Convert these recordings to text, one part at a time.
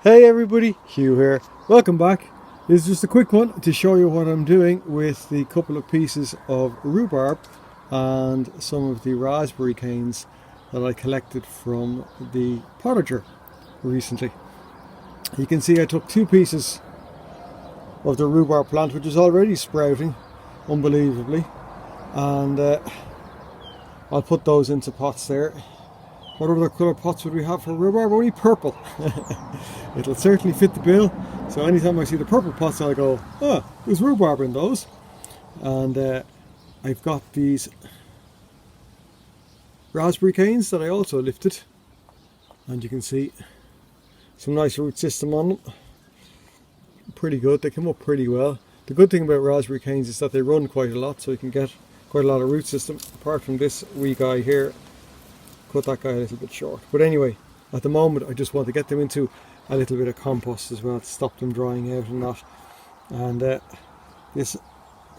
Hey everybody, Hugh here. Welcome back. This is just a quick one to show you what I'm doing with the couple of pieces of rhubarb and some of the raspberry canes that I collected from the Potager recently. You can see I took two pieces of the rhubarb plant, which is already sprouting unbelievably, and I'll put those into pots there. What other colour pots would we have for rhubarb? Only purple. It'll certainly fit the bill. So anytime I see the purple pots, I'll go, oh, there's rhubarb in those. And I've got these raspberry canes that I also lifted. And you can see some nice root system on them. Pretty good, they come up pretty well. The good thing about raspberry canes is that they run quite a lot, so you can get quite a lot of root system. Apart from this wee guy here, cut that guy a little bit short. But anyway, at the moment I just want to get them into a little bit of compost as well to stop them drying out and that. And this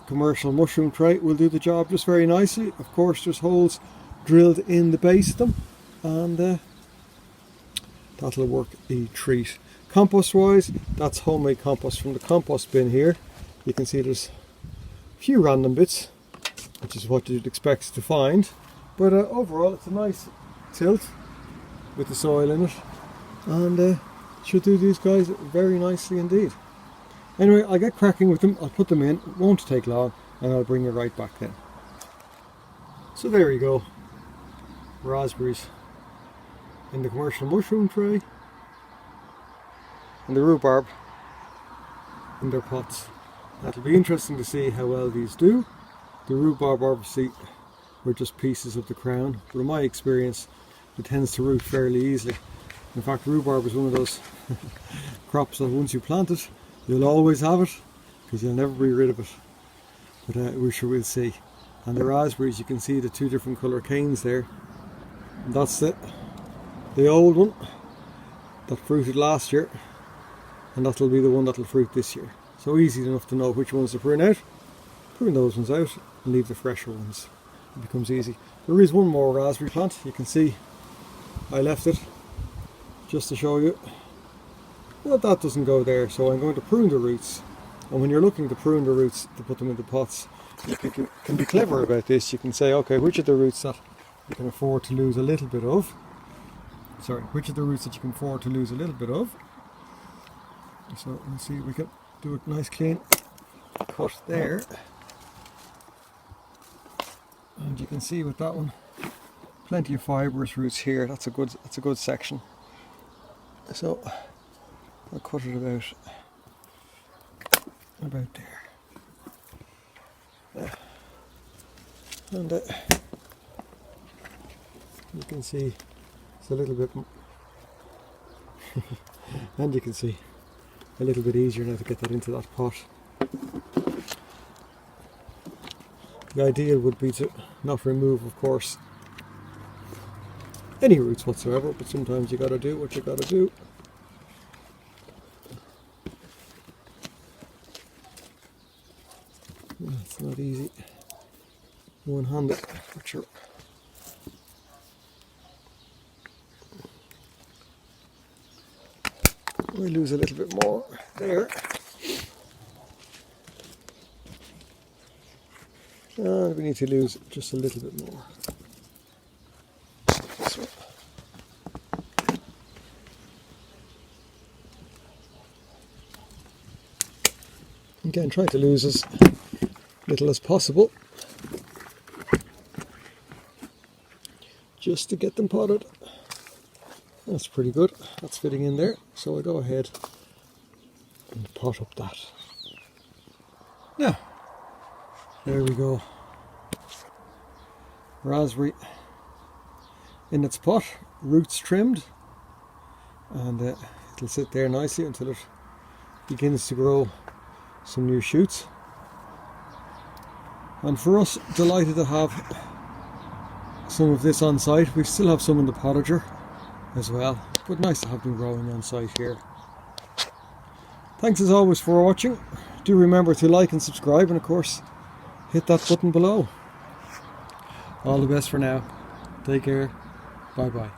commercial mushroom tray will do the job just very nicely. Of course there's holes drilled in the base of them, and that'll work a treat. Compost wise, that's homemade compost from the compost bin here. You can see there's a few random bits, which is what you'd expect to find. But overall it's a nice tilt with the soil in it, and should do these guys very nicely indeed. Anyway, I'll get cracking with them. I'll put them in, it won't take long, and I'll bring you right back then. So there you go, raspberries in the commercial mushroom tray and the rhubarb in their pots. That'll be interesting to see how well these do. The rhubarb obviously were just pieces of the crown, but in my experience it tends to root fairly easily. In fact, rhubarb is one of those crops that once you plant it, you'll always have it, because you'll never be rid of it. But we sure will see. And the raspberries, you can see the two different colour canes there. And that's the old one that fruited last year, and that'll be the one that'll fruit this year. So easy enough to know which ones to prune out. Prune those ones out and leave the fresher ones. It becomes easy. There is one more raspberry plant. You can see I left it just to show you. Well, that doesn't go there, so I'm going to prune the roots. And when you're looking to prune the roots to put them into pots, you can be clever about this. You can say, okay, which of the roots that you can afford to lose a little bit of? Sorry, which of the roots that you can afford to lose a little bit of? So let's see if we can do a nice clean cut there. And you can see with that one, plenty of fibrous roots here. That's a good section. So I'll cut it about there. And you can see it's a little bit and you can see a little bit easier now to get that into that pot. The ideal would be to not remove, of course, any roots whatsoever, but sometimes you gotta do what you gotta do. It's not easy one-handed, but sure. We lose a little bit more there. And we need to lose just a little bit more. So. Again, try to lose as little as possible, just to get them potted. That's pretty good. That's fitting in there. So I go ahead and pot up that. Now, there we go. Raspberry in its pot, roots trimmed, and it'll sit there nicely until it begins to grow some new shoots. And for us, delighted to have some of this on site. We still have some in the Potager as well, but nice to have them growing on site here. Thanks as always for watching. Do remember to like and subscribe, and of course hit that button below. All the best for now. Take care. Bye bye.